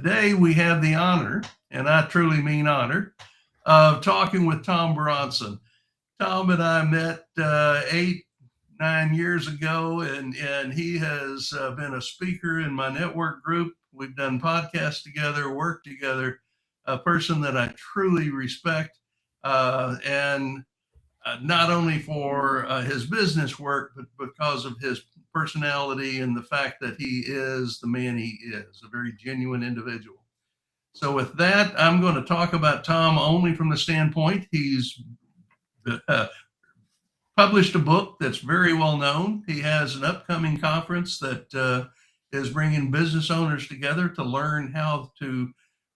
Today we have the honor, and I truly mean honor, of talking with Tom Bronson. Tom and I met 8, 9 years ago, and he has been a speaker in my network group. We've done podcasts together, worked together. A person that I truly respect, and not only for his business work, but because of his personality and the fact that he is the man he is, a very genuine individual. So, with that, I'm going to talk about Tom only from the standpoint he's uh, published a book that's very well known. He has an upcoming conference that is bringing business owners together to learn how to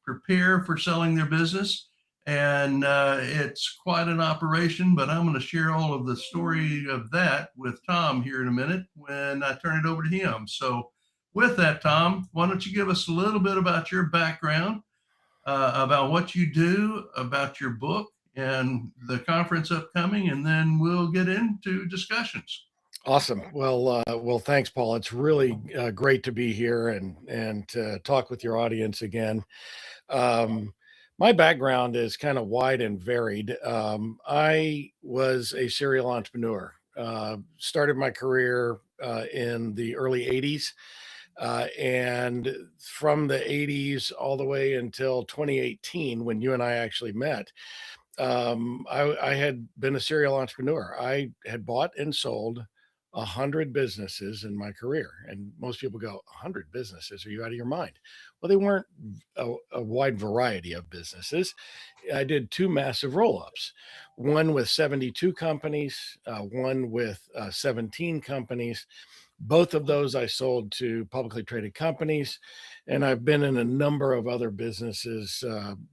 prepare for selling their business. And it's quite an operation, but I'm going to share all of the story of that with Tom here in a minute when I turn it over to him. So, with that, Tom, why don't you give us a little bit about your background, about what you do, about your book, and the conference upcoming, and then we'll get into discussions. Awesome. Well, thanks, Paul. It's really great to be here and to talk with your audience again. Um, my background is kind of wide and varied. I was a serial entrepreneur. Started my career in the early '80s, and from the '80s all the way until 2018, when you and I actually met. I had been a serial entrepreneur. I had bought and sold 100 businesses in my career. And most people go, 100 businesses? Are you out of your mind? Well, they weren't a wide variety of businesses. I did two massive roll ups, one with 72 companies, one with 17 companies. Both of those I sold to publicly traded companies, and I've been in a number of other businesses,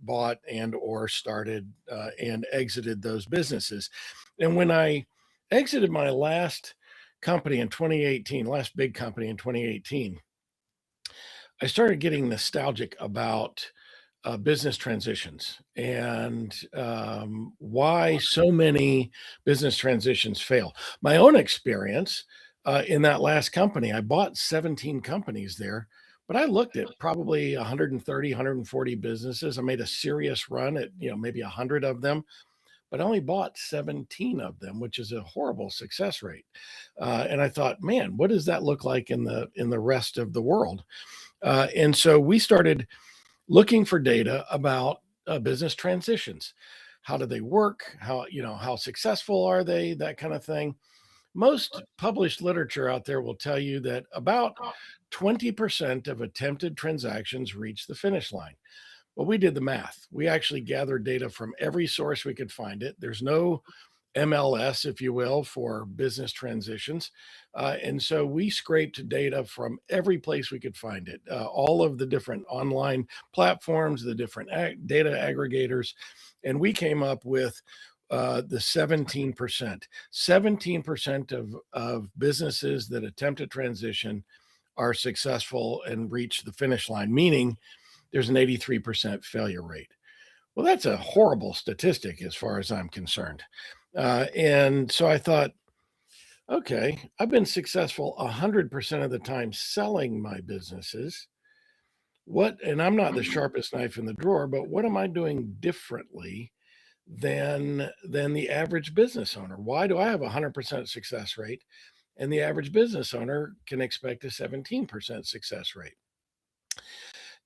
bought and or started and exited those businesses. And when I exited my last company in 2018, last big company in 2018, I started getting nostalgic about business transitions and why so many business transitions fail. My own experience in that last company, I bought 17 companies there, but I looked at probably 130, 140 businesses. I made a serious run at, maybe 100 of them, but I only bought 17 of them, which is a horrible success rate. And I thought, man, what does that look like in the rest of the world? And so we started looking for data about business transitions. How do they work? How successful are they? That kind of thing. Most published literature out there will tell you that about 20% of attempted transactions reach the finish line. Well, we did the math. We actually gathered data from every source we could find it. There's no MLS, if you will, for business transitions. And so we scraped data from every place we could find it, all of the different online platforms, the different data aggregators. And we came up with the 17%. 17% of businesses that attempt a transition are successful and reach the finish line, meaning there's an 83% failure rate. Well, that's a horrible statistic as far as I'm concerned. And so I thought, okay, I've been successful 100% of the time selling my businesses. And I'm not the sharpest knife in the drawer, but what am I doing differently than the average business owner? Why do I have a 100% success rate and the average business owner can expect a 17% success rate?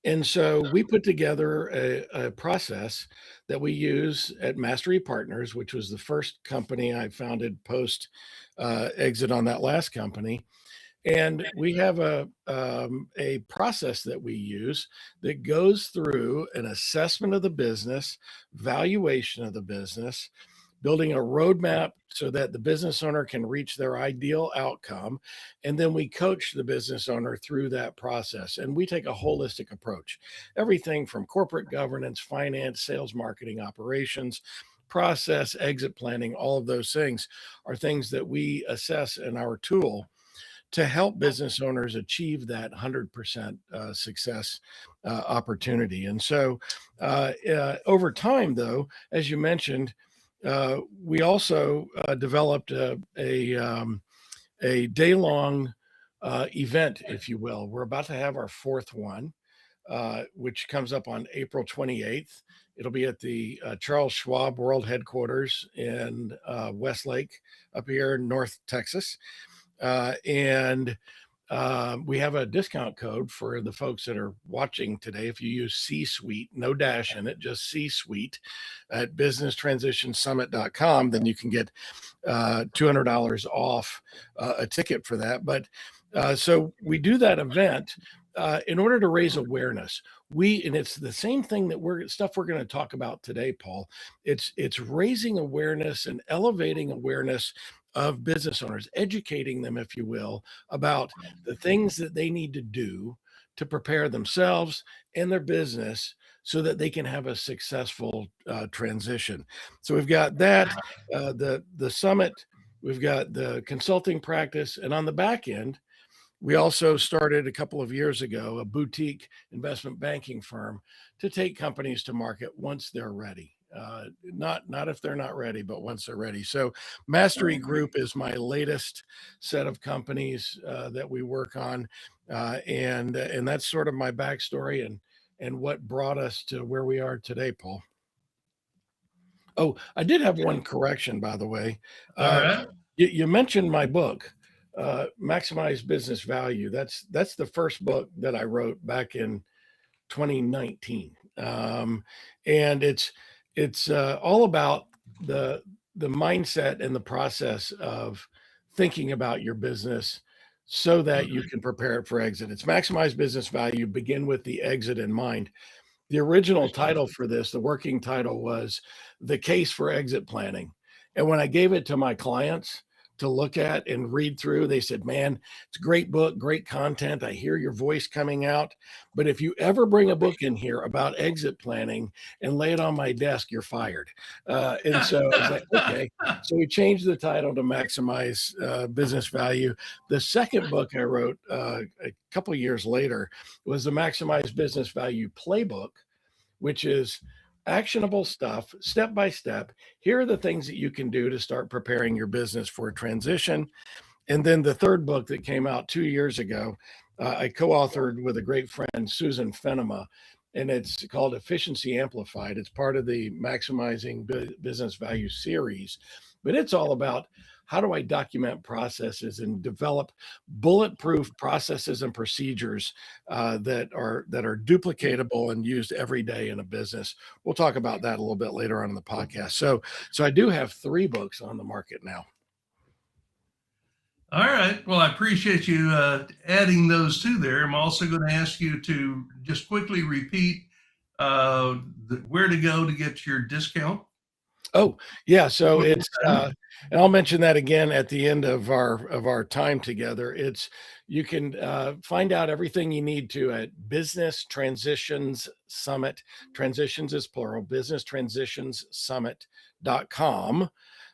And so we put together a process that we use at Mastery Partners, which was the first company I founded post exit on that last company. And we have a process that we use that goes through an assessment of the business, valuation of the business, building a roadmap so that the business owner can reach their ideal outcome. And then we coach the business owner through that process. And we take a holistic approach, everything from corporate governance, finance, sales, marketing, operations, process, exit planning, all of those things are things that we assess in our tool to help business owners achieve that 100% success opportunity. And so over time, though, as you mentioned, we also developed a day-long event, if you will. We're about to have our fourth one. which comes up on April 28th. It'll be at the Charles Schwab World Headquarters in Westlake up here in North Texas. And we have a discount code for the folks that are watching today. If you use C-Suite, no dash in it, just C-Suite at businesstransitionsummit.com, then you can get $200 off a ticket for that. But so we do that event in order to raise awareness. And it's the same thing that we're going to talk about today, Paul. It's raising awareness and elevating awareness of business owners, educating them, if you will, about the things that they need to do to prepare themselves and their business so that they can have a successful transition. So we've got that, the summit, we've got the consulting practice, and on the back end, we also started a couple of years ago a boutique investment banking firm to take companies to market once they're ready. Not if they're not ready, but once they're ready. So Mastery Group is my latest set of companies that we work on, and that's sort of my backstory and what brought us to where we are today, Paul. Oh, I did have one correction, by the way. All right. You mentioned my book, Maximize Business Value. That's the first book that I wrote back in 2019, and it's all about the mindset and the process of thinking about your business so that you can prepare it for exit. It's Maximize Business Value, begin with the exit in mind. The original title for this, the working title, was The Case for Exit Planning. And when I gave it to my clients to look at and read through, they said, man, it's a great book, great content. I hear your voice coming out. But if you ever bring a book in here about exit planning and lay it on my desk, you're fired. And so I was like, okay. So we changed the title to Maximize Business Value. The second book I wrote a couple of years later was the Maximize Business Value Playbook, which is actionable stuff, step by step. Here are the things that you can do to start preparing your business for a transition. And then the third book that came out 2 years ago, I co-authored with a great friend, Susan Fenema, and it's called Efficiency Amplified. It's part of the Maximizing Business Value series, but it's all about how do I document processes and develop bulletproof processes and procedures that are duplicatable and used every day in a business. We'll talk about that a little bit later on in the podcast. So I do have 3 books on the market now. All right. Well, I appreciate you adding those two there. I'm also going to ask you to just quickly repeat where to go to get your discount. Oh, yeah. So it's, and I'll mention that again at the end of our time together. You can find out everything you need to at Business Transitions Summit. Transitions is plural, businesstransitionsummit.com.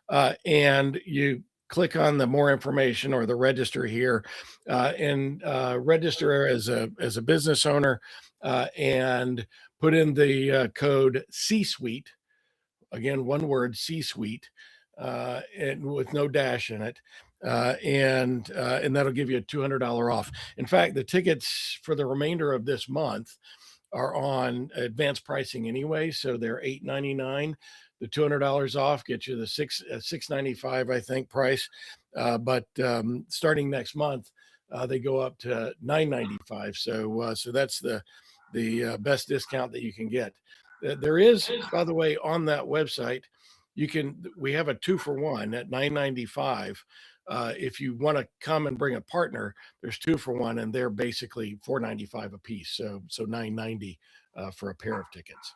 And you click on the more information or the register here, and register as a business owner, and put in the code C-Suite. Again, one word, C-Suite, and with no dash in it. And that'll give you a $200 off. In fact, the tickets for the remainder of this month are on advanced pricing anyway, so they're $899. The $200 off gets you the $695, I think, price. But starting next month, they go up to $995. So that's the best discount that you can get. There is, by the way, on that website, we have a 2-for-1 at $995. If you want to come and bring a partner, there's 2-for-1, and they're basically $495 a piece. So $990 for a pair of tickets.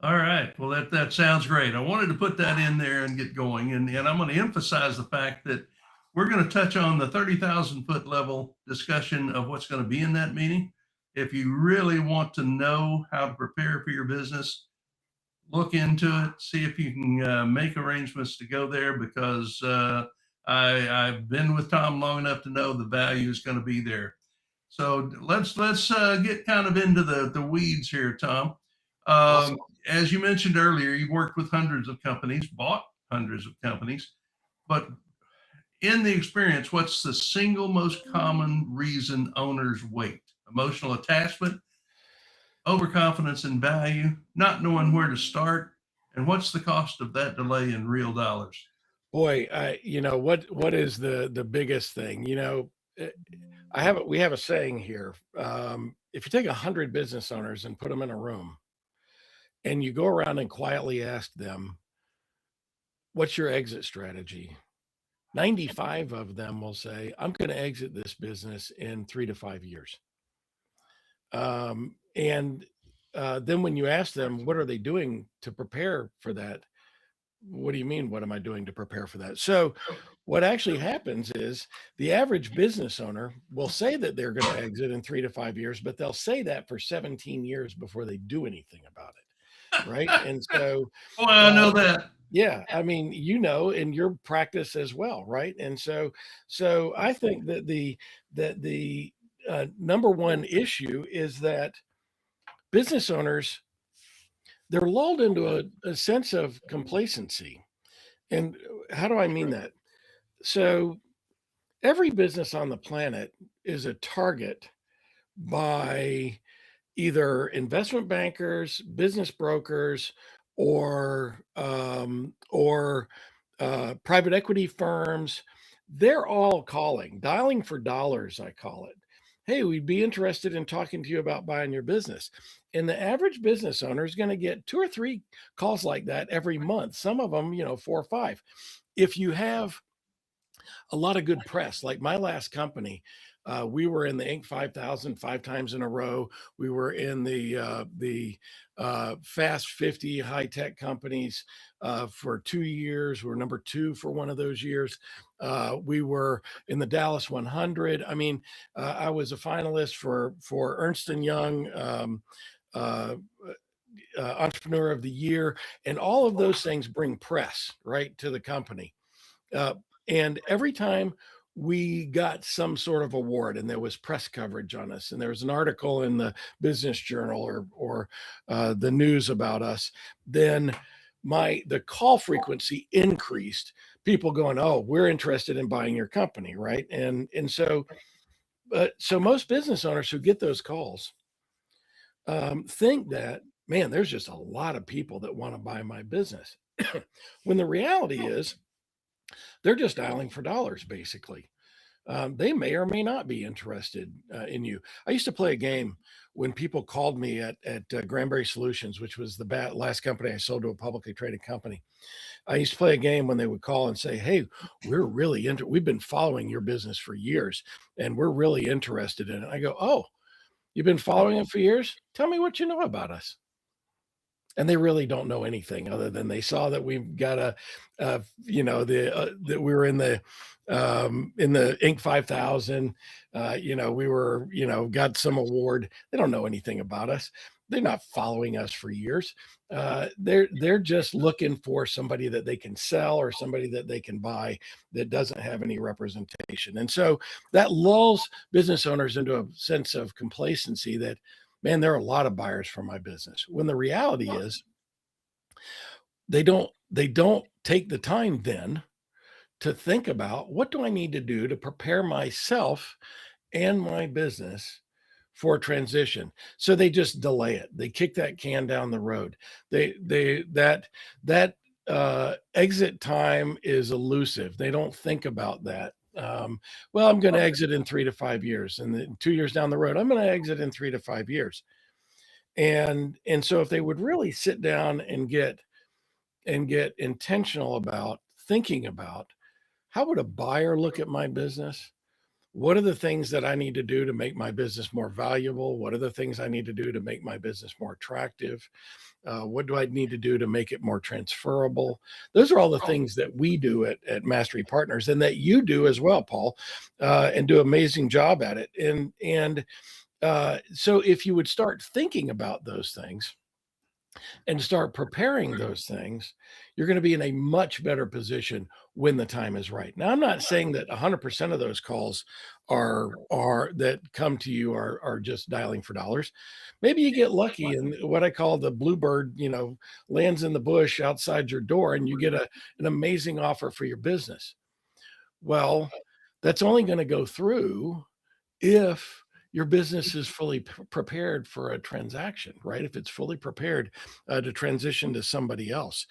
All right. Well, that sounds great. I wanted to put that in there and get going. And I'm going to emphasize the fact that we're going to touch on the 30,000 foot level discussion of what's going to be in that meeting. If you really want to know how to prepare for your business, look into it, see if you can make arrangements to go there, because I've been with Tom long enough to know the value is going to be there. So let's get kind of into the weeds here, Tom. Awesome. As you mentioned earlier, you worked with hundreds of companies, bought hundreds of companies, but in the experience, what's the single most common reason owners wait? Emotional attachment, overconfidence in value, not knowing where to start, and what's the cost of that delay in real dollars? Boy, what is the biggest thing? Eh, we have a saying here. If you take 100 business owners and put them in a room, and you go around and quietly ask them, "What's your exit strategy?" 95 of them will say, "I'm going to exit this business in 3 to 5 years." And then when you ask them, what are they doing to prepare for that? What do you mean? What am I doing to prepare for that? So, what actually happens is the average business owner will say that they're going to exit in 3 to 5 years, but they'll say that for 17 years before they do anything about it. Right. And so, Well, I uh, know that. yeah, I mean, in your practice as well, right? And so I think that the number one issue is that business owners, they're lulled into a sense of complacency. And how do I mean that? So every business on the planet is a target by either investment bankers, business brokers, or private equity firms. They're all dialing for dollars, I call it. Hey, we'd be interested in talking to you about buying your business. And the average business owner is going to get 2 or 3 calls like that every month. Some of them, 4 or 5. If you have a lot of good press. Like my last company, we were in the Inc. 5000 5 times in a row. We were in the Fast 50 high tech companies for 2 years. We were number 2 for one of those years. We were in the Dallas 100. I mean, I was a finalist for Ernst and Young. Uh, Entrepreneur of the Year, and all of those things bring press right to the company. Uh, and every time we got some sort of award and there was press coverage on us and there was an article in the business journal or the news about us, then the call frequency increased. People going, "Oh, we're interested in buying your company," right? So most business owners who get those calls think that, man, there's just a lot of people that want to buy my business. When the reality is, they're just dialing for dollars, basically. They may or may not be interested in you. I used to play a game when people called me at Granbury Solutions, which was the last company I sold to a publicly traded company. I used to play a game when they would call and say, "Hey, we've been following your business for years, and we're really interested in it." I go, "Oh, you've been following it for years? Tell me what you know about us." And they really don't know anything other than they saw that we've got that we were in the Inc. 5000. We were, got some award. They don't know anything about us. They're not following us for years. They're just looking for somebody that they can sell or somebody that they can buy that doesn't have any representation. And so that lulls business owners into a sense of complacency that, man, there are a lot of buyers for my business. When the reality is they don't take the time then to think about, what do I need to do to prepare myself and my business for transition? So they just delay it. They kick that can down the road. That exit time is elusive. They don't think about that. Well, I'm going to exit in 3 to 5 years, and then 2 years down the road, I'm going to exit in 3 to 5 years. And so if they would really sit down and get intentional about thinking about, how would a buyer look at my business? What are the things that I need to do to make my business more valuable? What are the things I need to do to make my business more attractive? What do I need to do to make it more transferable? Those are all the things that we do at Mastery Partners, and that you do as well, Paul, and do an amazing job at it. And so if you would start thinking about those things and start preparing those things, you're going to be in a much better position when the time is right. Now, I'm not saying that 100% of those calls are that come to you are just dialing for dollars. Maybe you get lucky and what I call the bluebird, lands in the bush outside your door, and you get an amazing offer for your business. Well, that's only going to go through if your business is fully prepared for a transaction, right? If it's fully prepared to transition to somebody else.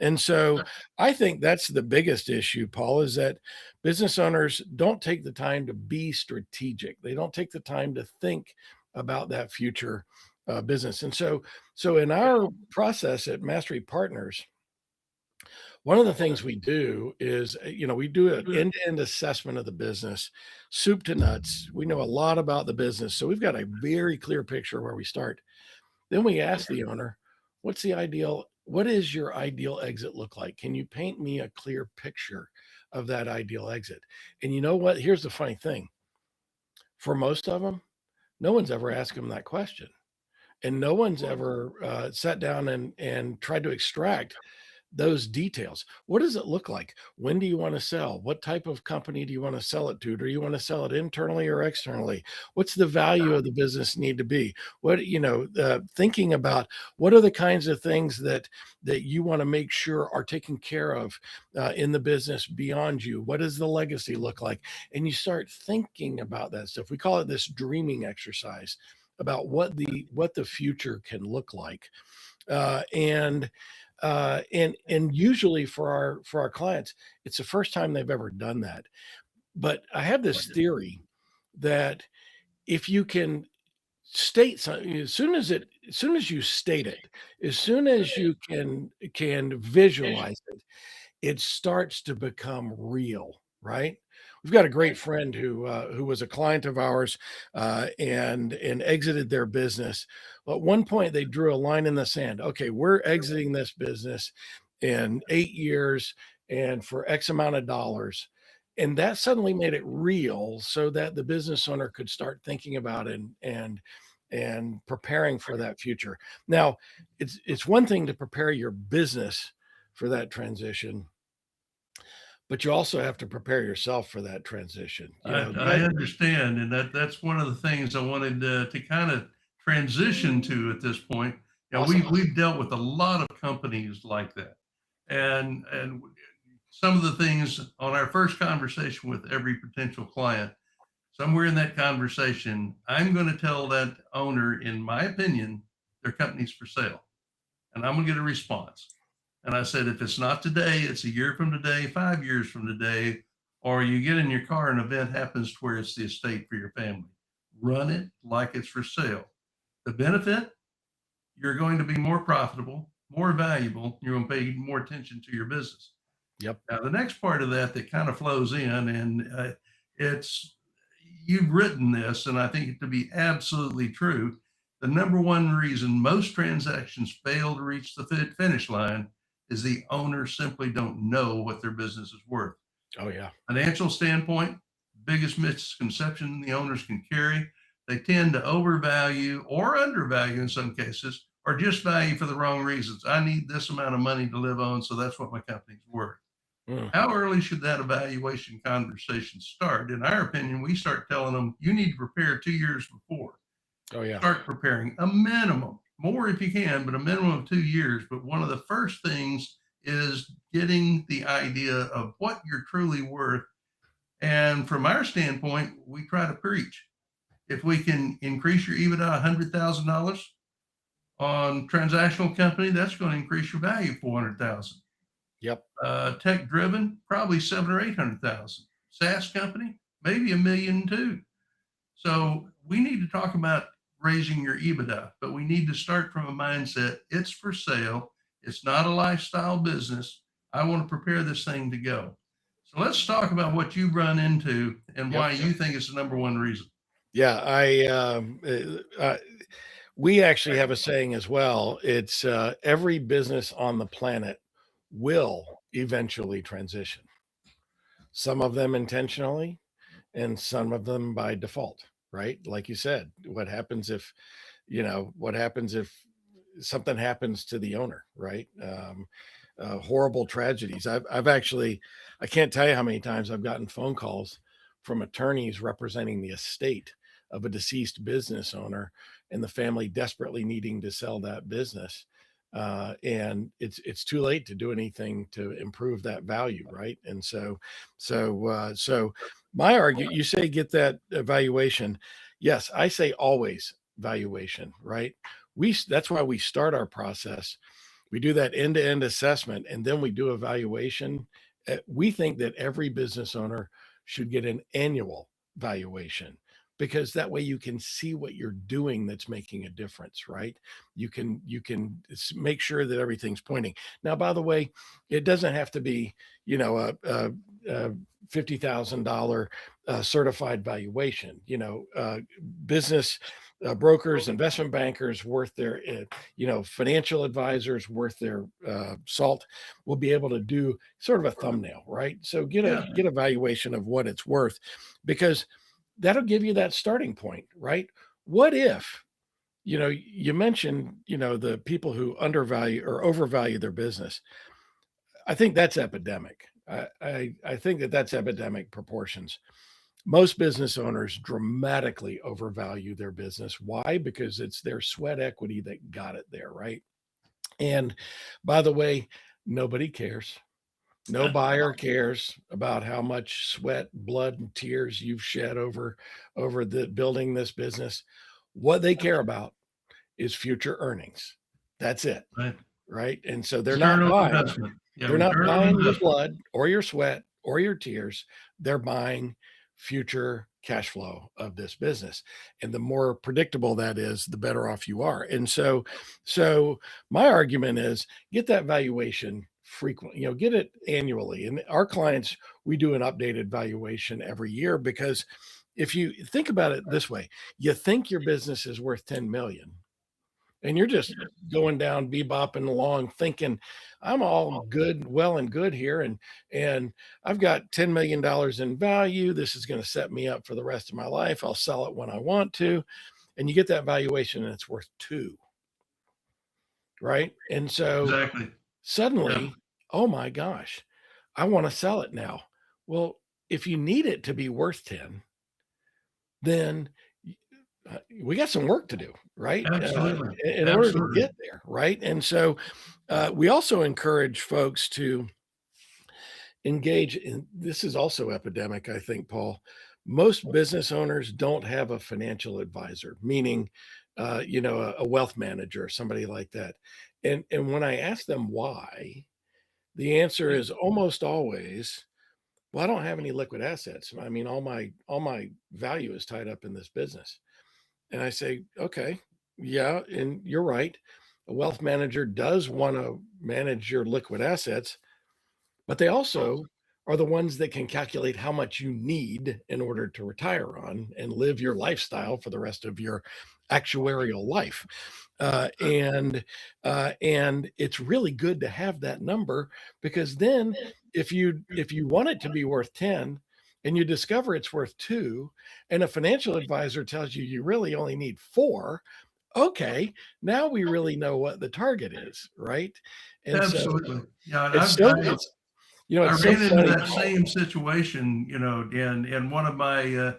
And so I think that's the biggest issue, Paul, is that business owners don't take the time to be strategic. They don't take the time to think about that future business. And so in our process at Mastery Partners, one of the things we do is, we do an end-to-end assessment of the business, soup to nuts. We know a lot about the business, so we've got a very clear picture where we start. Then we ask the owner, what is your ideal exit look like? Can you paint me a clear picture of that ideal exit? And you know what? Here's the funny thing. For most of them, no one's ever asked them that question. And no one's ever sat down and tried to extract those details. What does it look like? When do you want to sell? What type of company do you want to sell it to? Do you want to sell it internally or externally? What's the value of the business need to be? Thinking about what are the kinds of things that you want to make sure are taken care of in the business beyond you? What does the legacy look like? And you start thinking about that stuff. We call it this dreaming exercise about what the future can look like. And usually for our clients, it's the first time they've ever done that. But I have this theory that if you can state something, as soon as you state it, as soon as you can visualize it, it starts to become real, right? We've got a great friend who was a client of ours and exited their business. At one point, they drew a line in the sand. Okay, we're exiting this business in 8 years and for X amount of dollars. And that suddenly made it real so that the business owner could start thinking about it and preparing for that future. Now, it's one thing to prepare your business for that transition, but you also have to prepare yourself for that transition. I understand, and that's one of the things I wanted to kind of transition to at this point. Awesome. We've dealt with a lot of companies like that, and some of the things on our first conversation with every potential client, somewhere in that conversation, I'm going to tell that owner, in my opinion, their company's for sale, and I'm going to get a response. And I said, if it's not today, it's a year from today, 5 years from today, or you get in your car and an event happens to where it's the estate for your family. Run it like it's for sale. The benefit, you're going to be more profitable, more valuable. You're going to pay more attention to your business. Yep. Now, the next part of that kind of flows in, and you've written this, and I think it to be absolutely true. The number one reason most transactions fail to reach the finish line is the owners simply don't know what their business is worth. Oh, yeah. Financial standpoint, biggest misconception the owners can carry, they tend to overvalue or undervalue in some cases, or just value for the wrong reasons. I need this amount of money to live on, so that's what my company's worth. How early should that evaluation conversation start? In our opinion, we start telling them, you need to prepare 2 years before. Oh, yeah. Start preparing a minimum, more if you can, but a minimum of 2 years. But one of the first things is getting the idea of what you're truly worth. And from our standpoint, we try to preach. If we can increase your EBITDA $100,000 on transactional company, that's going to increase your value 400,000. Yep. Tech driven, probably 700,000 or 800,000. SaaS company, maybe $1 million too. So we need to talk about raising your EBITDA, but we need to start from a mindset. It's for sale. It's not a lifestyle business. I want to prepare this thing to go. So let's talk about what you run into and why you think it's the number one reason. Yeah, we actually have a saying as well. It's every business on the planet will eventually transition. Some of them intentionally and some of them by default, right? Like you said, what happens if something happens to the owner, right? Horrible tragedies. I can't tell you how many times I've gotten phone calls from attorneys representing the estate of a deceased business owner and the family desperately needing to sell that business. And it's too late to do anything to improve that value, right? And so my argument, you say get that evaluation. yes, I say always valuation, right? That's why we start our process. We do that end-to-end assessment, and then we do evaluation. We think that every business owner should get an annual valuation, because that way you can see what you're doing that's making a difference, right? You can make sure that everything's pointing. Now, by the way, it doesn't have to be, a $50,000 certified valuation. Business brokers, investment bankers worth their, financial advisors worth their salt will be able to do sort of a thumbnail, right? So Yeah. get a valuation of what it's worth, because that'll give you that starting point, right? What if, you mentioned, the people who undervalue or overvalue their business. I think that's epidemic. I think that that's epidemic proportions. Most business owners dramatically overvalue their business. Why? Because it's their sweat equity that got it there, right? And by the way, nobody cares. No buyer cares about how much sweat, blood, and tears you've shed over the building this business. What they care about is future earnings. That's it, Right. right? And so they're Return not on buying investment. Yeah. they're not Return on buying your investment. blood or your sweat or your tears. They're buying future cash flow of this business. And the more predictable that is, the better off you are. And so my argument is get that valuation frequently, get it annually. And our clients, we do an updated valuation every year, because if you think about it this way, you think your business is worth 10 million, and you're just going down bebopping along thinking I'm all good, well and good here, and I've got $10 million in value. This is going to set me up for the rest of my life. I'll sell it when I want to. And you get that valuation and it's worth 2, right? And so Exactly. suddenly, Yeah. oh my gosh, I want to sell it now. Well, if you need it to be worth 10, then we got some work to do, right? Absolutely. In order to Absolutely. get there, right? And so we also encourage folks to engage in this. Is also epidemic, I think, Paul. Most business owners don't have a financial advisor, meaning, a wealth manager or somebody like that. And when I ask them why, the answer is almost always, well, I don't have any liquid assets. I mean, all my value is tied up in this business. And I say, okay, yeah, and you're right. A wealth manager does want to manage your liquid assets, but they also are the ones that can calculate how much you need in order to retire on and live your lifestyle for the rest of your actuarial life. And it's really good to have that number, because then if you want it to be worth 10 and you discover it's worth 2, and a financial advisor tells you really only need 4, okay, now we really know what the target is, right? And so Absolutely. Yeah. And it's so I it's so ran into funny, that Paul. same situation, and one of my,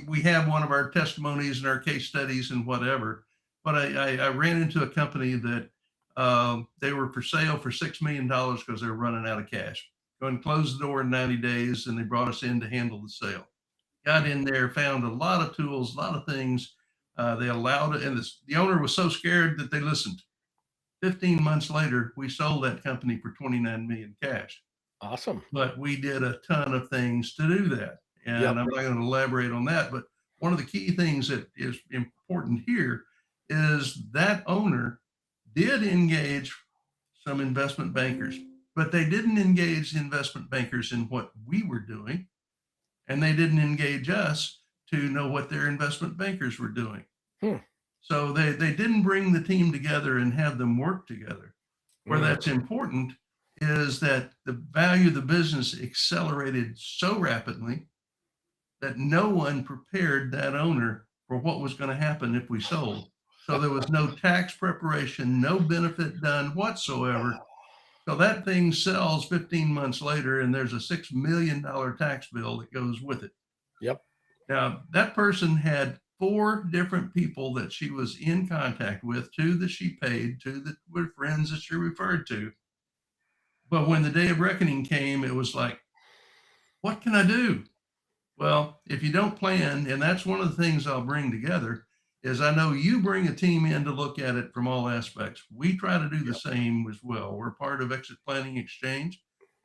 we have one of our testimonies and our case studies and whatever, but I ran into a company that they were for sale for $6 million because they were running out of cash. Go and close the door in 90 days, and they brought us in to handle the sale. Got in there, found a lot of tools, a lot of things. They allowed it, and the owner was so scared that they listened. 15 months later, we sold that company for 29 million cash, Awesome. but we did a ton of things to do that. Yep. And I'm not going to elaborate on that, but one of the key things that is important here is that owner did engage some investment bankers, but they didn't engage the investment bankers in what we were doing, and they didn't engage us to know what their investment bankers were doing. Hmm. So they didn't bring the team together and have them work together. Where Mm. that's important is that the value of the business accelerated so rapidly that no one prepared that owner for what was going to happen if we sold. So there was no tax preparation, no benefit done whatsoever. So that thing sells 15 months later, and there's a $6 million tax bill that goes with it. Yep. Now, that person had 4 different people that she was in contact with, 2 that she paid, 2 that were friends that she referred to. But when the day of reckoning came, it was like, what can I do? Well, if you don't plan, and that's one of the things I'll bring together, is I know you bring a team in to look at it from all aspects. We try to do the Yep. same as well. We're part of Exit Planning Exchange.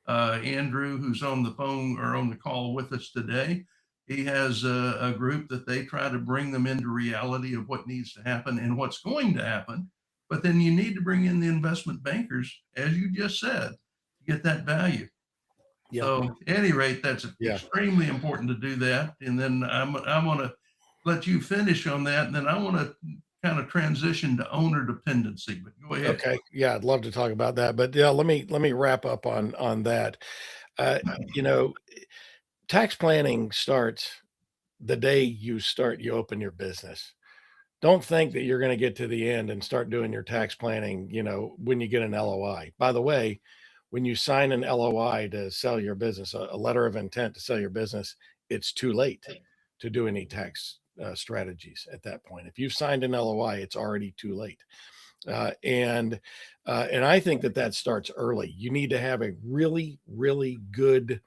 Andrew, who's on the phone or on the call with us today, he has a group that they try to bring them into reality of what needs to happen and what's going to happen. But then you need to bring in the investment bankers, as you just said, to get that value. Yep. So, at any rate, that's Yeah. extremely important to do that. And then I want to let you finish on that, and then I want to kind of transition to owner dependency. But go ahead. Okay. Yeah, I'd love to talk about that, but yeah, let me wrap up on that. You know, tax planning starts the day you open your business. Don't think that you're going to get to the end and start doing your tax planning, when you get an LOI. By the way, when you sign an LOI to sell your business, a letter of intent to sell your business, it's too late to do any tax strategies at that point. If you've signed an LOI, it's already too late. And I think that starts early. You need to have a really, really good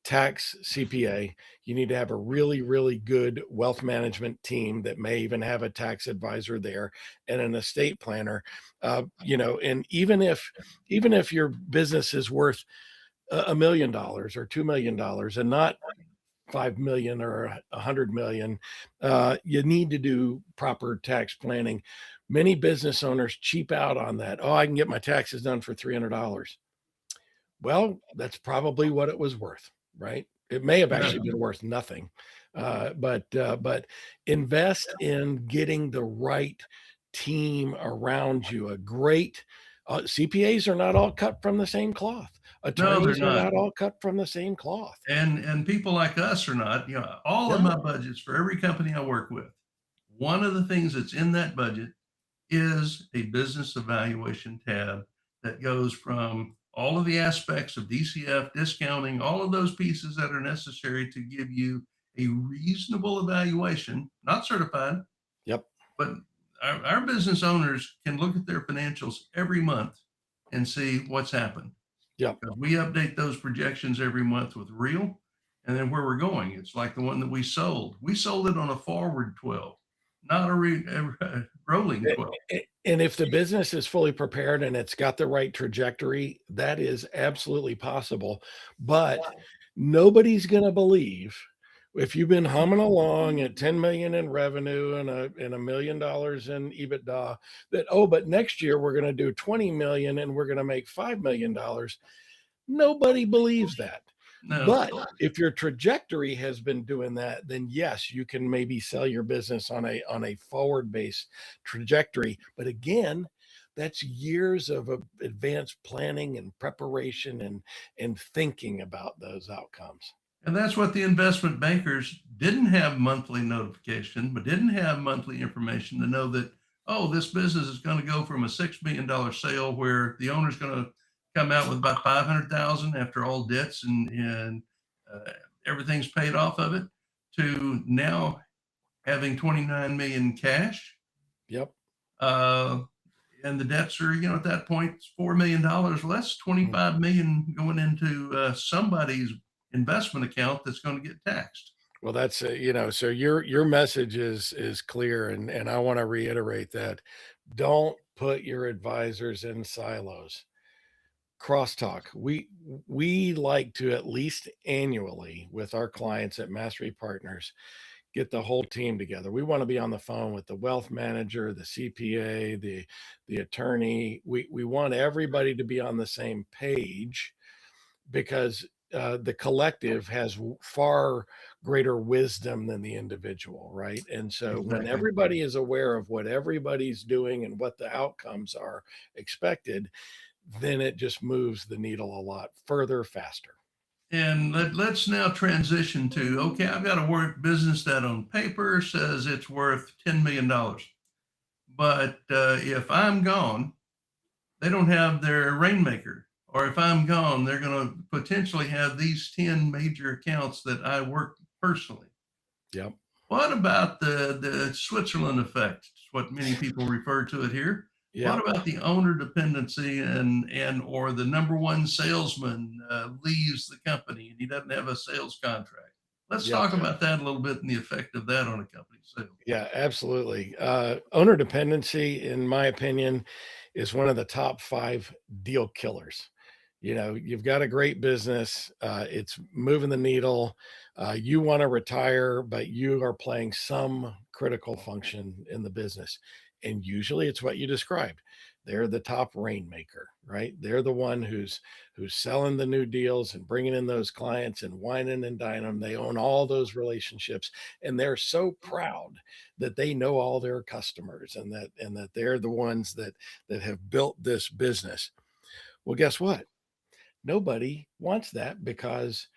tax CPA. You need to have a really, really good wealth management team that may even have a tax advisor there and an estate planner. And even if your business is worth $1 million or $2 million and not 5 million or 100 million, you need to do proper tax planning. Many business owners cheap out on that. Oh, I can get my taxes done for $300. Well, that's probably what it was worth, right? It may have Yeah. actually been worth nothing. But invest in getting the right team around you. A great CPAs are not all cut from the same cloth. No, they're Attorneys are not. not all cut from the same cloth. And people like us are not. All of my No. budgets for every company I work with, one of the things that's in that budget is a business evaluation tab that goes from all of the aspects of DCF, discounting, all of those pieces that are necessary to give you a reasonable evaluation, not certified, Yep. but our business owners can look at their financials every month and see what's happened. Yep. We update those projections every month with real and then where we're going. It's like the one that we sold. We sold it on a forward 12, not a rolling 12. And if the business is fully prepared and it's got the right trajectory, that is absolutely possible. But nobody's going to believe if you've been humming along at 10 million in revenue and $1 million in EBITDA that, oh, but next year we're going to do 20 million and we're going to make $5 million. Nobody believes that. No. But if your trajectory has been doing that, then yes, you can maybe sell your business on a forward based trajectory. But again, that's years of advanced planning and preparation and thinking about those outcomes. And that's what the investment bankers didn't have monthly notification, but didn't have monthly information to know that, oh, this business is going to go from a $6 million sale where the owner's going to come out with about 500,000 after all debts and everything's paid off of it to now having 29 million cash. Yep. And the debts are, at that point, it's $4 million less, 25 million going into somebody's investment account that's going to get taxed. Well, that's so your message is clear, and I want to reiterate that. Don't put your advisors in silos. Crosstalk. We like to at least annually with our clients at Mastery Partners get the whole team together. We want to be on the phone with the wealth manager, the CPA, the attorney. We want everybody to be on the same page because the collective has far greater wisdom than the individual, right? And so when Exactly. everybody is aware of what everybody's doing and what the outcomes are expected, then it just moves the needle a lot further, faster. And let's now transition to, okay, I've got a work business that on paper says it's worth $10 million. But if I'm gone, they don't have their rainmaker. Or if I'm gone, they're going to potentially have these 10 major accounts that I work personally. Yep. What about the Switzerland effect? It's what many people refer to it here. Yeah. What about the owner dependency or the number one salesman leaves the company and he doesn't have a sales contract? Let's Yep. talk about that a little bit and the effect of that on a company's sales. Yeah, absolutely. Owner dependency, in my opinion, is one of the top 5 deal killers. You know, you've got a great business, it's moving the needle. You want to retire, but you are playing some critical function in the business. And usually it's what you described. They're the top rainmaker, right? They're the one who's selling the new deals and bringing in those clients and whining and dining them. They own all those relationships, and they're so proud that they know all their customers, and that they're the ones that have built this business. Well, guess what? Nobody wants that, because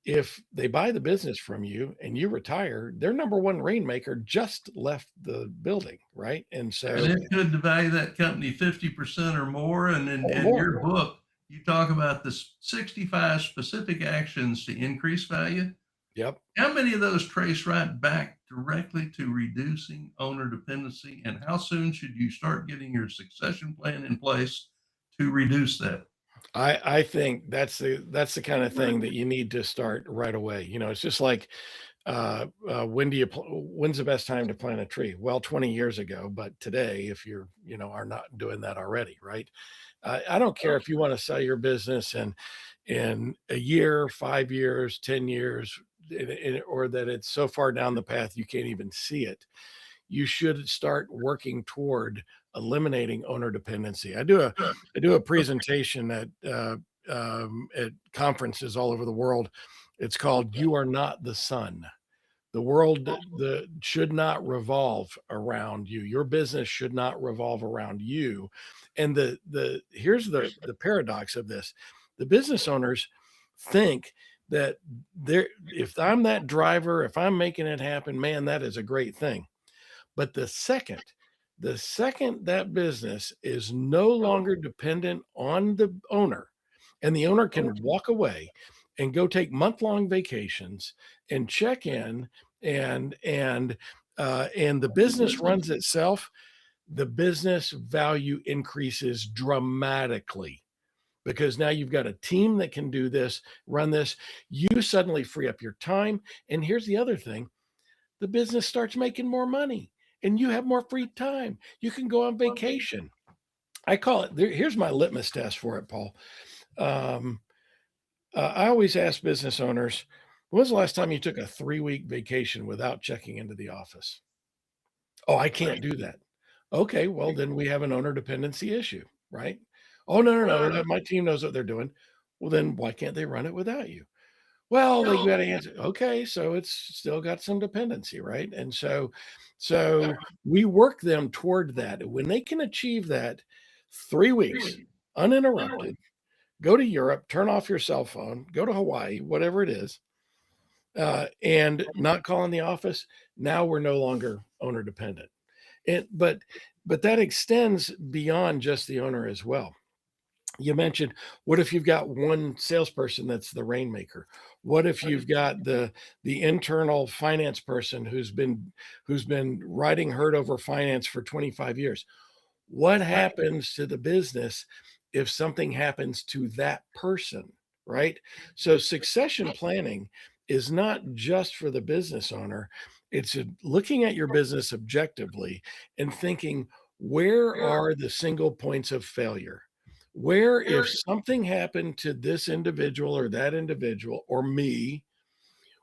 if they buy the business from you and you retire, their number one rainmaker just left the building, right? And And so, it could value that company 50% or more. And or in more. your book, you talk about the 65 specific actions to increase value. Yep. How many of those trace right back directly to reducing owner dependency? And how soon should you start getting your succession plan in place to reduce that? I think that's the kind of thing that you need to start right away. You know, it's just like, when's the best time to plant a tree? Well, 20 years ago, but today, if you're, are not doing that already, right? I don't care if you want to sell your business in a year, 5 years, 10 years, or that it's so far down the path you can't even see it. You should start working toward eliminating owner dependency. I do a presentation at conferences all over the world. It's called "You Are Not the Sun." The world should not revolve around you. Your business should not revolve around you. And here's the paradox of this: the business owners think that if I'm that driver, if I'm making it happen, man, that is a great thing. But the second that business is no longer dependent on the owner, and the owner can walk away and go take month-long vacations and check in, and the business runs itself, the business value increases dramatically, because now you've got a team that can do this, run this. You suddenly free up your time. And here's the other thing: the business starts making more money and you have more free time. You can go on vacation. I call it, here's my litmus test for it, Paul. Um, I always ask business owners, when was the last time you took a 3-week vacation without checking into the office? Oh, I can't do that. Okay, well, then we have an owner dependency issue, right? Oh, no, no, no. My team knows what they're doing. Well, then why can't they run it without you? Well, they got to answer. Okay, so it's still got some dependency, right? And so we work them toward that. When they can achieve that, 3 weeks uninterrupted, go to Europe, turn off your cell phone, go to Hawaii, whatever it is, and not call in the office. Now we're no longer owner dependent. But that extends beyond just the owner as well. You mentioned, what if you've got one salesperson that's the rainmaker? What if you've got the internal finance person who's been riding herd over finance for 25 years? What happens to the business if something happens to that person, right? So succession planning is not just for the business owner. It's looking at your business objectively and thinking, where are the single points of failure? Where, if something happened to this individual or that individual or me,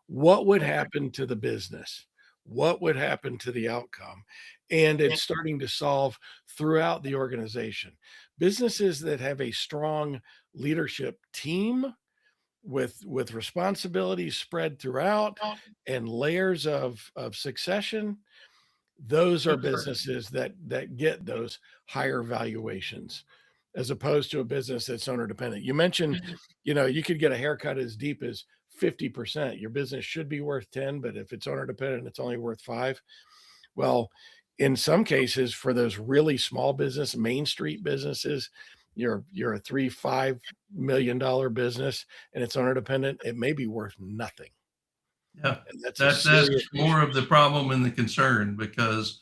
what would happen to the business? What would happen to the outcome? And it's starting to solve throughout the organization. Businesses that have a strong leadership team with responsibilities spread throughout and layers of succession, those are businesses that get those higher valuations, as opposed to a business that's owner dependent. You mentioned, you could get a haircut as deep as 50%. Your business should be worth 10, but if it's owner dependent, it's only worth 5. Well, in some cases, for those really small business, Main Street businesses, you're a $3-5 million business and it's owner dependent, it may be worth nothing. Yeah, And that's that's more of the problem and the concern, because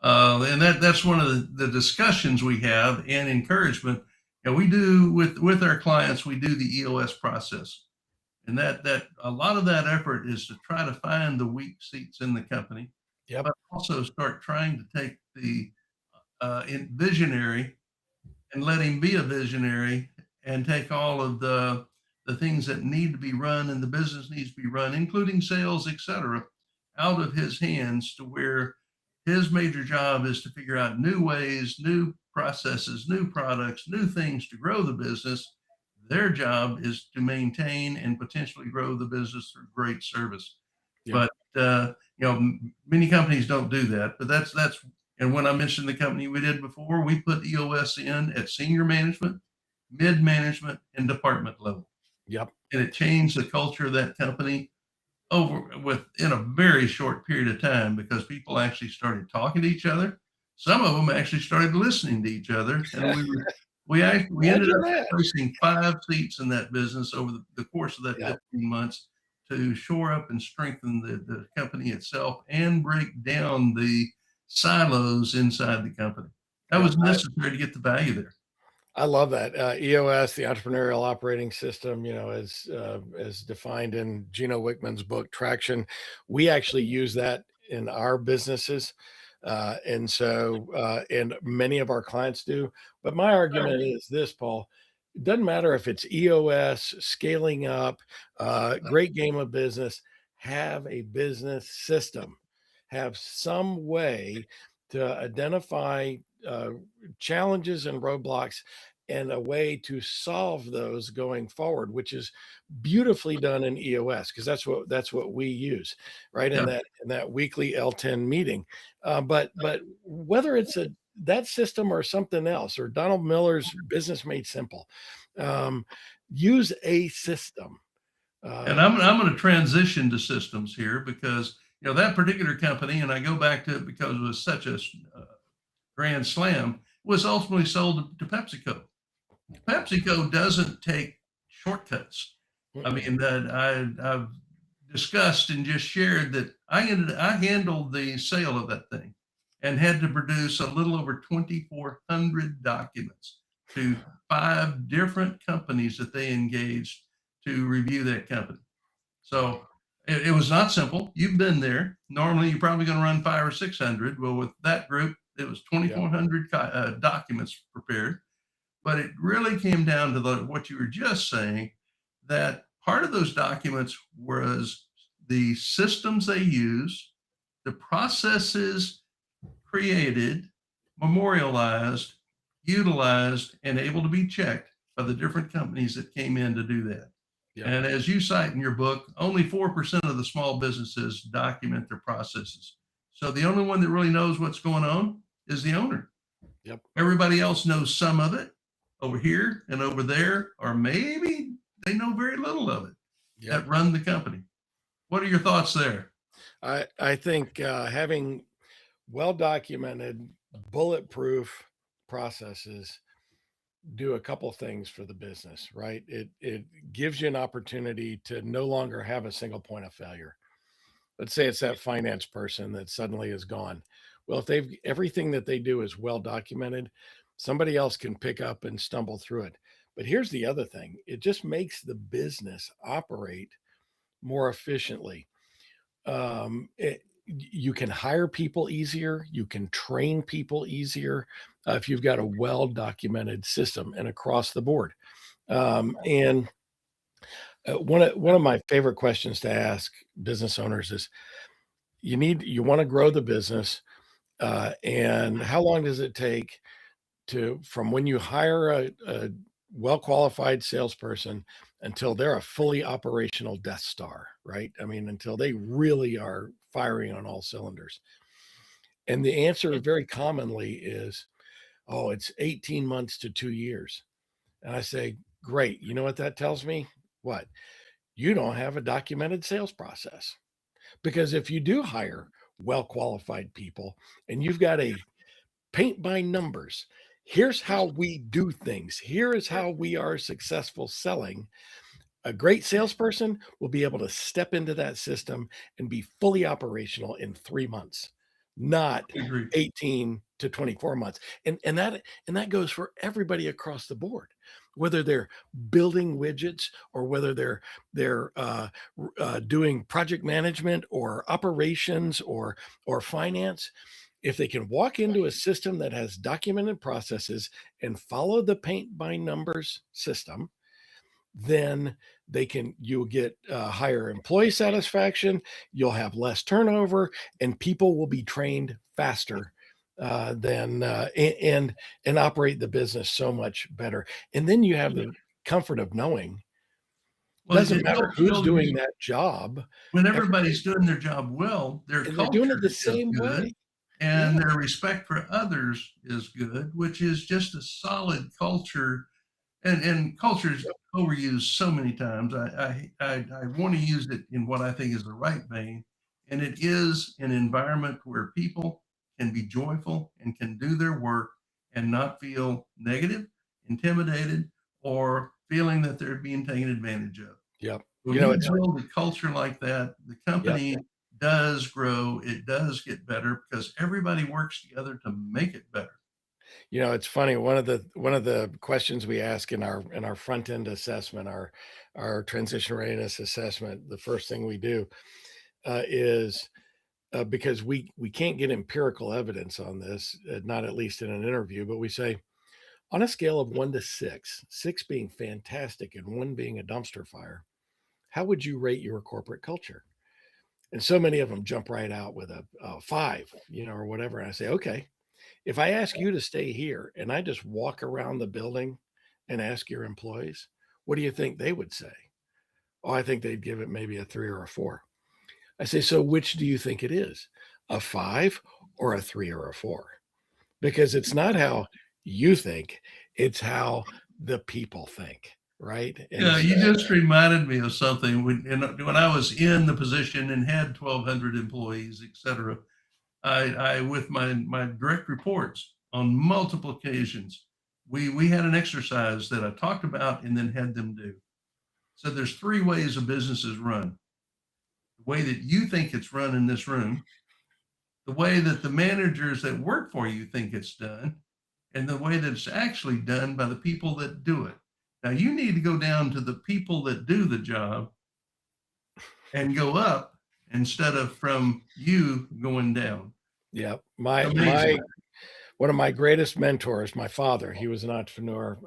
and that's one of the discussions we have and encouragement. And we do with our clients, we do the EOS process. And that a lot of that effort is to try to find the weak seats in the company, Yep. but also start trying to take the visionary and let him be a visionary and take all of the things that need to be run and the business needs to be run, including sales, et cetera, out of his hands to where his major job is to figure out new ways, new processes, new products, new things to grow the business. Their job is to maintain and potentially grow the business through great service. Yep. But many companies don't do that. But that's and when I mentioned the company we did before, we put EOS in at senior management, mid management, and department level, Yep. and it changed the culture of that company within a very short period of time because people actually started talking to each other. Some of them actually started listening to each other, and we ended Imagine up that. replacing 5 seats in that business over the course of that Yep. 15 months to shore up and strengthen the company itself and break down the silos inside the company. That Yep. was necessary to get the value there. I love that. EOS, the Entrepreneurial Operating System, as defined in Gino Wickman's book, Traction. We actually use that in our businesses. And many of our clients do. But my argument is this, Paul. It doesn't matter if it's EOS, scaling up, great game of business, have a business system, have some way to identify challenges and roadblocks and a way to solve those going forward, which is beautifully done in EOS because that's what we use, right? Yeah. In that weekly L10 meeting. But whether it's that system or something else, or Donald Miller's Business Made Simple, use a system. And I'm going to transition to systems here because that particular company, and I go back to it because it was such a grand slam, was ultimately sold to PepsiCo. PepsiCo doesn't take shortcuts. I mean, that I've discussed and just shared that I handled the sale of that thing and had to produce a little over 2,400 documents to 5 different companies that they engaged to review that company. So it was not simple. You've been there. Normally, you're probably going to run 500 or 600. Well, with that group, it was 2,400 documents prepared. But it really came down to what you were just saying, that part of those documents was the systems they use, the processes created, memorialized, utilized, and able to be checked by the different companies that came in to do that. Yep. And as you cite in your book, only 4% of the small businesses document their processes. So the only one that really knows what's going on is the owner. Yep. Everybody else knows some of it over here and over there, or maybe they know very little of it that run the company. What are your thoughts there? I think having well-documented, bulletproof processes do a couple things for the business, right? It gives you an opportunity to no longer have a single point of failure. Let's say it's that finance person that suddenly is gone. Well, if everything that they do is well documented, somebody else can pick up and stumble through it. But here's the other thing. It just makes the business operate more efficiently. You can hire people easier. You can train people easier if you've got a well-documented system and across the board. And one of my favorite questions to ask business owners is, you want to grow the business, and how long does it take from when you hire a well-qualified salesperson until they're a fully operational Death Star, right? I mean, until they really are firing on all cylinders. And the answer very commonly is, oh, it's 18 months to 2 years. And I say, great. You know what that tells me? What? You don't have a documented sales process. Because if you do hire well-qualified people and you've got a paint by numbers, here's how we do things, here is how we are successful selling, a great salesperson will be able to step into that system and be fully operational in 3 months, not Agreed. 18 to 24 months. And that goes for everybody across the board, whether they're building widgets or whether they're doing project management or operations or finance. If they can walk into a system that has documented processes and follow the paint by numbers system, then you'll get higher employee satisfaction, you'll have less turnover, and people will be trained faster and operate the business so much better. And then you have the comfort of knowing Well, doesn't matter who's doing that job. When everybody's doing their job well, their And they're doing it culture the is same good, way. and Yeah. their respect for others is good, which is just a solid culture. And culture's Yep. overused so many times. I want to use it in what I think is the right vein, and it is an environment where people can be joyful and can do their work and not feel negative, intimidated, or feeling that they're being taken advantage of. Yep. When You know, you it's build a culture like that, the yep. company does grow, it does get better because everybody works together to make it better. You know, it's funny. One of the questions we ask in our front end assessment, our transition readiness assessment, the first thing we do is because we can't get empirical evidence on this, not at least in an interview, but we say on a scale of 1 to 6, 6 being fantastic and 1 being a dumpster fire, how would you rate your corporate culture? And so many of them jump right out with a 5, or whatever. And I say, okay, if I ask you to stay here and I just walk around the building and ask your employees, what do you think they would say? Oh, I think they'd give it maybe a 3 or a 4. I say, so which do you think it is? A 5 or a 3 or a 4? Because it's not how you think, it's how the people think, right? And Yeah, you just reminded me of something. When I was in the position and had 1,200 employees, et cetera, I with my direct reports on multiple occasions, we had an exercise that I talked about and then had them do. So there's 3 ways a business is run. The way that you think it's run in this room, the way that the managers that work for you think it's done, and the way that it's actually done by the people that do it. Now you need to go down to the people that do the job and go up instead of from you going down. yeah, my Amazing. one of my greatest mentors, my father, he was an entrepreneur.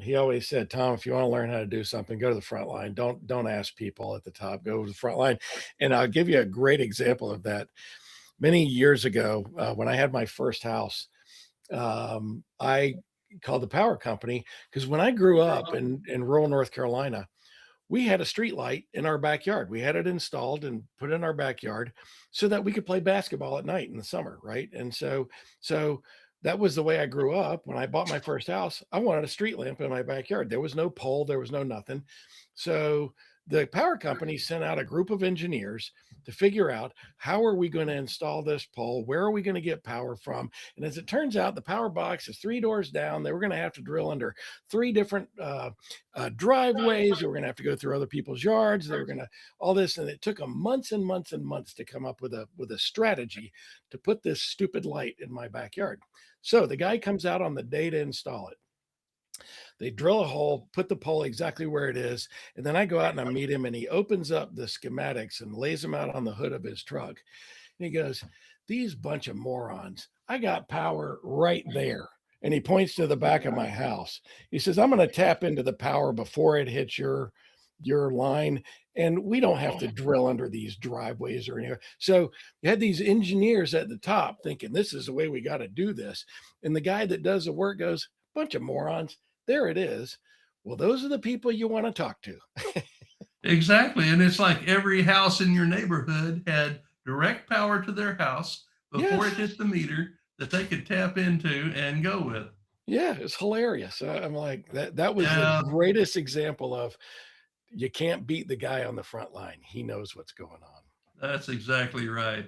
He always said, Tom, if you want to learn how to do something, go to the front line. Don't ask people at the top, go to the front line. And I'll give you a great example of that. Many years ago, when I had my first house, I called the power company because when I grew up in rural North Carolina, we had a street light in our backyard. We had it installed and put in our backyard so that we could play basketball at night in the summer, right? And so that was the way I grew up. When I bought my first house, I wanted a street lamp in my backyard. There was no pole, there was no nothing. So the power company sent out a group of engineers to figure out how are we going to install this pole? Where are we going to get power from? And as it turns out, the power box is 3 doors down. They were going to have to drill under 3 different driveways. They were going to have to go through other people's yards. They were going to all this, and it took them months and months and months to come up with a strategy to put this stupid light in my backyard. So the guy comes out on the day to install it. They drill a hole, put the pole exactly where it is, and then I go out and I meet him, and he opens up the schematics and lays them out on the hood of his truck. And he goes, "These bunch of morons! I got power right there." And he points to the back of my house. He says, "I'm going to tap into the power before it hits your line, and we don't have to drill under these driveways or anything." So you had these engineers at the top thinking this is the way we got to do this, and the guy that does the work goes, "Bunch of morons! There it is." Well, those are the people you want to talk to. Exactly. And it's like every house in your neighborhood had direct power to their house before it Yes. hit the meter that they could tap into and go with. Yeah, it's hilarious. I'm like, that was the Yeah, greatest example of you can't beat the guy on the front line. He knows what's going on. that's exactly right.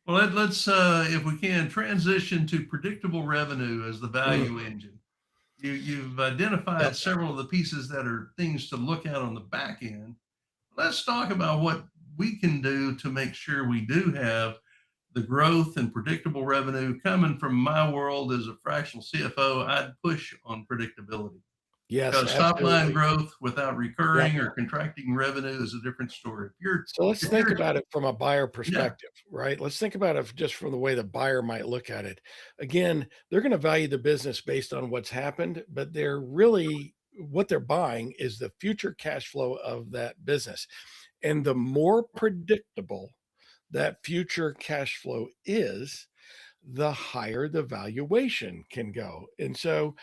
Well, let's, if we can, transition to predictable revenue as the Mm, value engine. You've identified yep. several of the pieces that are things to look at on the back end. Let's talk about what we can do to make sure we do have the growth and predictable revenue coming from my world as a fractional CFO, I'd push on predictability. Yes, Because top line absolutely. growth without Yep. recurring or contracting revenue is a different story. So let's If think you're, about it from a buyer yeah, perspective, right? Let's think about it just from the way the buyer might look at it. Again, they're going to value the business based on what's happened, but they're really what they're buying is the future cash flow of that business. And the more predictable that future cash flow is, the higher the valuation can go. And so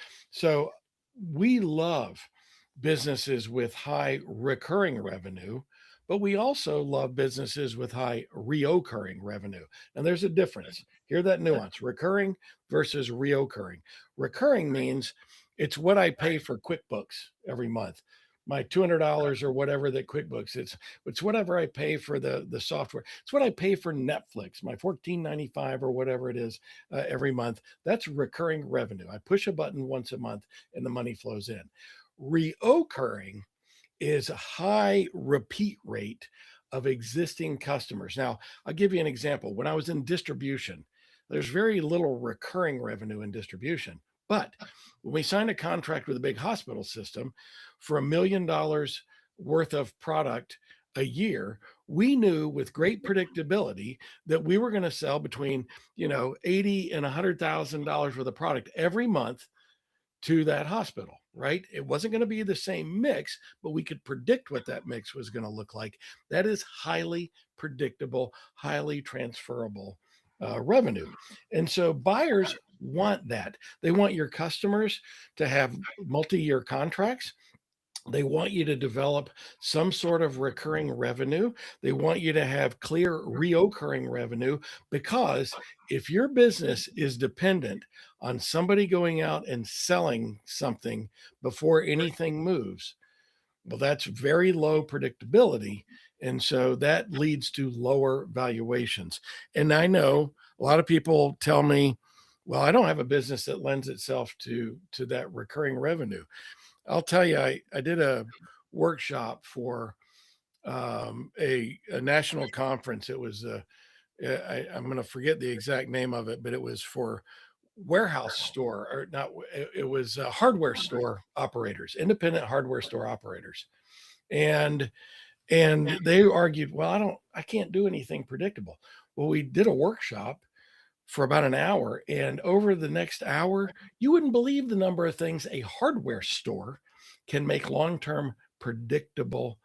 we love businesses with high recurring revenue, but we also love businesses with high reoccurring revenue. And there's a difference. Hear that nuance: recurring versus reoccurring. Recurring means it's what I pay for QuickBooks every month. My $200 or whatever that QuickBooks, it's whatever I pay for the software. It's what I pay for Netflix, my $14.95 or whatever it is every month. That's recurring revenue. I push a button once a month and the money flows in. Reoccurring is a high repeat rate of existing customers. Now, I'll give you an example. When I was in distribution, there's very little recurring revenue in distribution. But when we signed a contract with a big hospital system for $1 million worth of product a year, we knew with great predictability that we were going to sell between, $80,000 and $100,000 worth of product every month to that hospital, right? It wasn't going to be the same mix, but we could predict what that mix was going to look like. That is highly predictable, highly transferable revenue. And so buyers want that. They want your customers to have multi-year contracts. They want you to develop some sort of recurring revenue. They want you to have clear reoccurring revenue, because if your business is dependent on somebody going out and selling something before anything moves, well, that's very low predictability. And so that leads to lower valuations. And I know a lot of people tell me, well, I don't have a business that lends itself to that recurring revenue. I'll tell you, I did a workshop for a national conference. It was I'm going to forget the exact name of it, but it was for warehouse store, or not. It was hardware store operators, independent hardware store operators, and they argued, well, I can't do anything predictable. Well, we did a workshop for about an hour. And over the next hour, you wouldn't believe the number of things a hardware store can make long-term predictable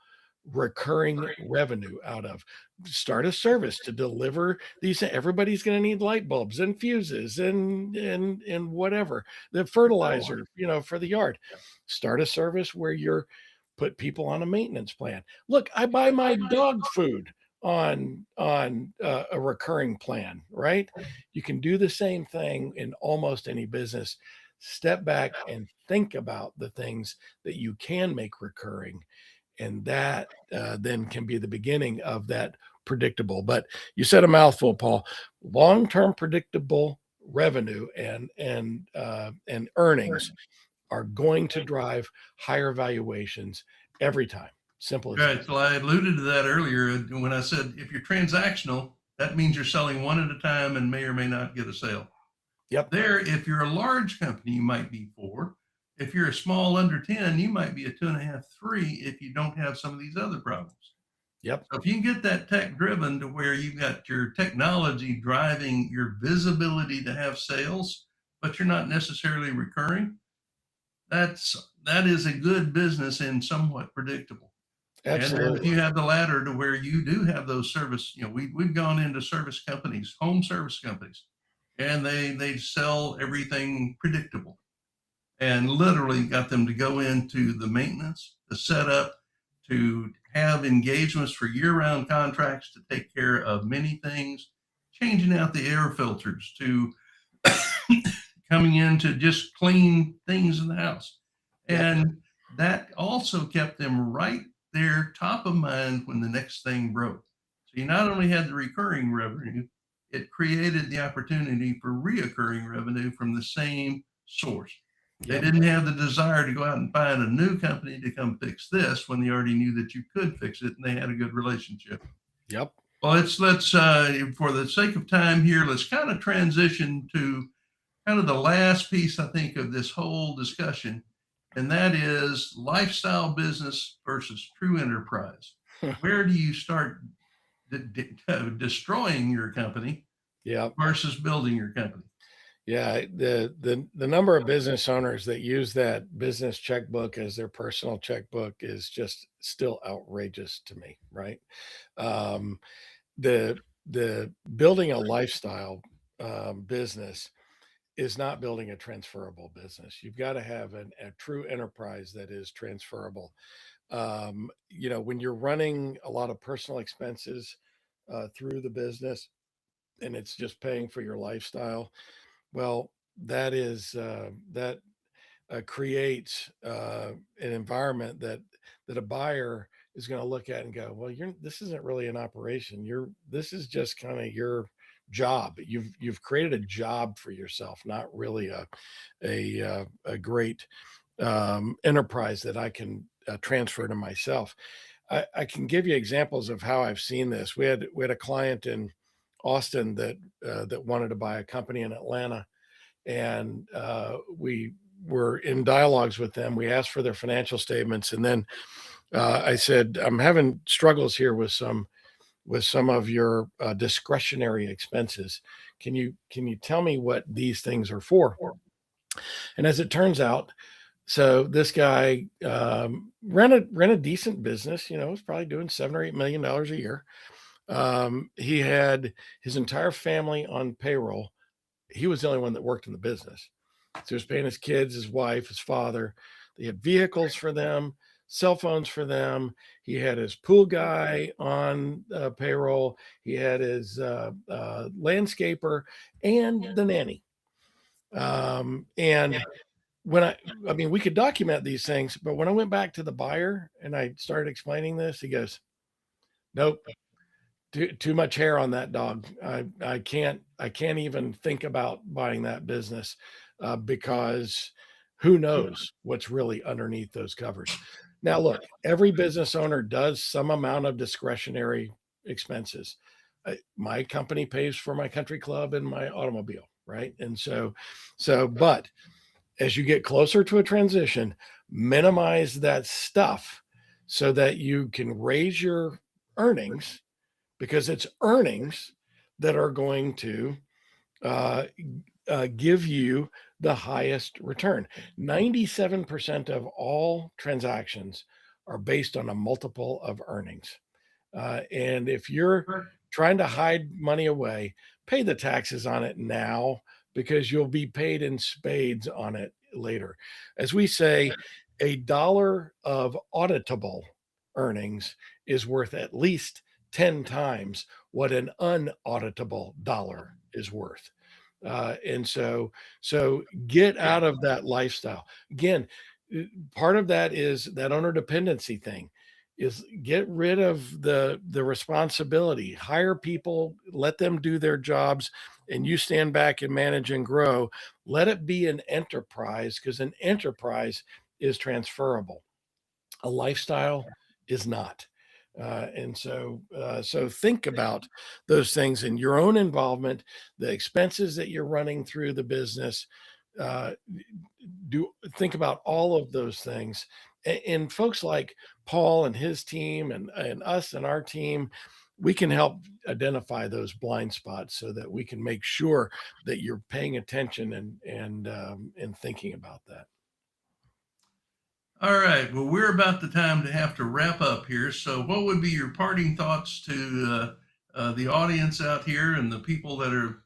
recurring revenue out of. Start a service to deliver these. Everybody's going to need light bulbs and fuses and whatever, the fertilizer, for the yard. Start a service where you're put people on a maintenance plan. Look, I buy my dog food on a recurring plan, right? You can do the same thing in almost any business. Step back and think about the things that you can make recurring, and that then can be the beginning of that predictable. But you said a mouthful, Paul. Long-term predictable revenue and earnings are going to drive higher valuations every time. Simple as right. that. So I alluded to that earlier when I said if you're transactional, that means you're selling one at a time and may or may not get a sale. Yep. There, if you're a large company, you might be 4. If you're a small under 10, you might be a 2.5, 3 if you don't have some of these other problems. Yep. So if you can get that tech driven to where you've got your technology driving your visibility to have sales, but you're not necessarily recurring, that is a good business and somewhat predictable. And then if Absolutely. you have the latter to where you do have those service, we've gone into service companies, home service companies, and they sell everything predictable, and literally got them to go into the maintenance, the setup, to have engagements for year-round contracts to take care of many things, changing out the air filters, to coming in to just clean things in the house. Yep. And that also kept them right there, top of mind when the next thing broke. So you not only had the recurring revenue, it created the opportunity for reoccurring revenue from the same source. They Yep. didn't have the desire to go out and find a new company to come fix this when they already knew that you could fix it and they had a good relationship. Yep. Well, let's for the sake of time here, let's kind of transition to kind of the last piece, I think, of this whole discussion, and that is lifestyle business versus true enterprise. Where do you start destroying your company Yeah. versus building your company? Yeah, the number of business owners that use that business checkbook as their personal checkbook is just still outrageous to me, right? Um, the the building a lifestyle business is not building a transferable business. You've got to have a true enterprise that is transferable. When you're running a lot of personal expenses through the business and it's just paying for your lifestyle, well, that creates an environment that a buyer is going to look at and go, well, this isn't really an operation. This is just kind of your job. You've created a job for yourself, not really a great enterprise that I can transfer to myself. I can give you examples of how I've seen this. We had a client in Austin that wanted to buy a company in Atlanta, and we were in dialogues with them. We asked for their financial statements, and then I said, "I'm having struggles here with some of your discretionary expenses. Can you tell me what these things are for?" And as it turns out, so this guy ran a decent business. Was probably doing $7 or $8 million a year. He had his entire family on payroll. He was the only one that worked in the business. So he was paying his kids, his wife, his father. They had vehicles for them, cell phones for them. He had his pool guy on payroll. He had his landscaper and the nanny. And when I mean, we could document these things, but when I went back to the buyer and I started explaining this, he goes, "Nope, too much hair on that dog. I can't even think about buying that business because who knows what's really underneath those covers." Now, look, every business owner does some amount of discretionary expenses. My company pays for my country club and my automobile, right? And but as you get closer to a transition, minimize that stuff so that you can raise your earnings, because it's earnings that are going to uh, give you the highest return. 97% of all transactions are based on a multiple of earnings. And if you're trying to hide money away, pay the taxes on it now, because you'll be paid in spades on it later. As we say, a dollar of auditable earnings is worth at least 10 times what an unauditable dollar is worth. And so get out of that lifestyle. Again, part of that is that owner dependency thing, is get rid of the responsibility, hire people, let them do their jobs, and you stand back and manage and grow. Let it be an enterprise, because an enterprise is transferable. A lifestyle is not. And so think about those things in your own involvement, the expenses that you're running through the business. Uh, do think about all of those things. And folks like Paul and his team and us and our team, we can help identify those blind spots so that we can make sure that you're paying attention and thinking about that. All right. Well, we're about the time to have to wrap up here. So, what would be your parting thoughts to the audience out here and the people that are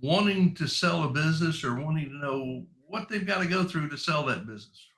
wanting to sell a business or wanting to know what they've got to go through to sell that business?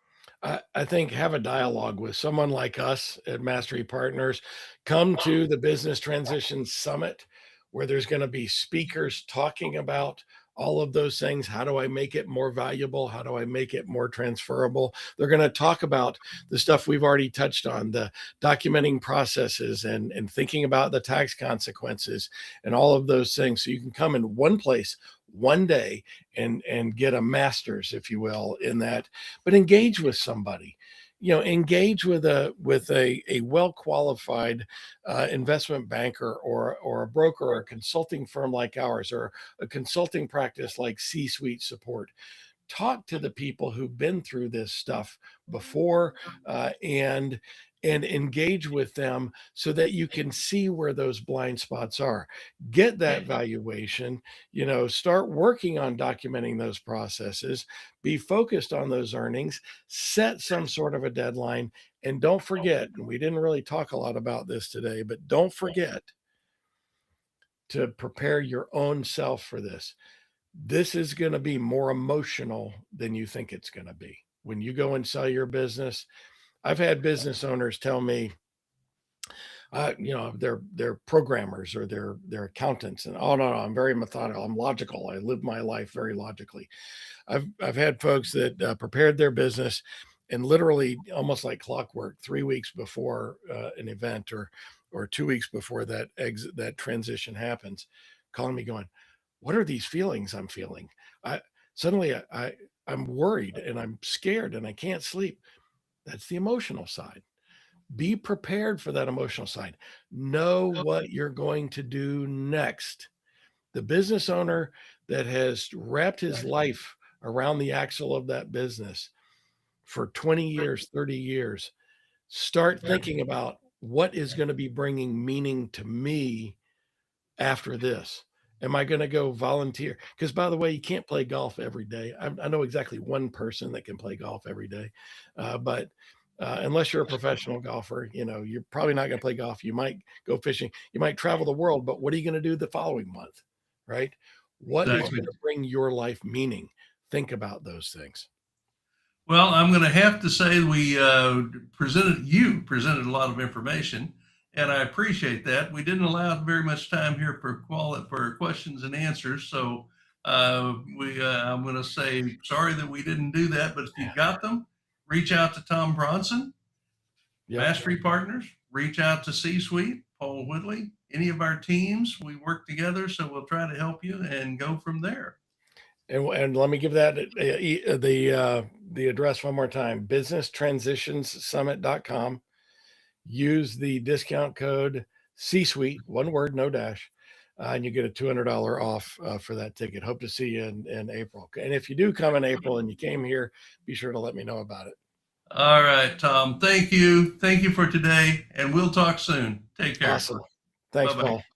I think have a dialogue with someone like us at Mastery Partners. Come to the Business Transition Summit, where there's going to be speakers talking about all of those things. How do I make it more valuable? How do I make it more transferable? They're going to talk about the stuff we've already touched on, the documenting processes and thinking about the tax consequences and all of those things. So you can come in one place one day and get a master's, if you will, in that, but engage with somebody. engage with a well qualified investment banker or a broker or a consulting firm like ours or a consulting practice like C-Suite Support. Talk to the people who've been through this stuff before, and engage with them so that you can see where those blind spots are. Get that valuation, start working on documenting those processes, be focused on those earnings, set some sort of a deadline, and don't forget, and we didn't really talk a lot about this today, but don't forget to prepare your own self for this. This is going to be more emotional than you think it's going to be. When you go and sell your business, I've had business owners tell me, they're programmers or they're accountants, and oh no, I'm very methodical, I'm logical, I live my life very logically. I've had folks that prepared their business and literally almost like clockwork, 3 weeks before an event or 2 weeks before that transition happens, calling me going, what are these feelings I'm feeling? I'm worried and I'm scared and I can't sleep. That's the emotional side. Be prepared for that emotional side. Know what you're going to do next. The business owner that has wrapped his life around the axle of that business for 20 years, 30 years, start thinking about what is going to be bringing meaning to me after this. Am I going to go volunteer? Because by the way, you can't play golf every day. I know exactly one person that can play golf every day, but unless you're a professional golfer, you're probably not going to play golf. You might go fishing. You might travel the world, but what are you going to do the following month, right? What is Exactly. going to bring your life meaning? Think about those things. Well, I'm going to have to say we presented a lot of information, and I appreciate that. We didn't allow very much time here for questions and answers, so I'm going to say sorry that we didn't do that. But if you've got them, reach out to Tom Bronson, Yep. Mastery Partners. Reach out to C-Suite, Paul Whitley, any of our teams. We work together, so we'll try to help you and go from there. And let me give that the address one more time: businesstransitionssummit.com. Use the discount code C-Suite, one word, no dash, and you get a $200 off for that ticket. Hope to see you in April. And if you do come in April and you came here, be sure to let me know about it. All right, Tom. Thank you. Thank you for today, and we'll talk soon. Take care. Awesome. Thanks, Bye-bye. Paul.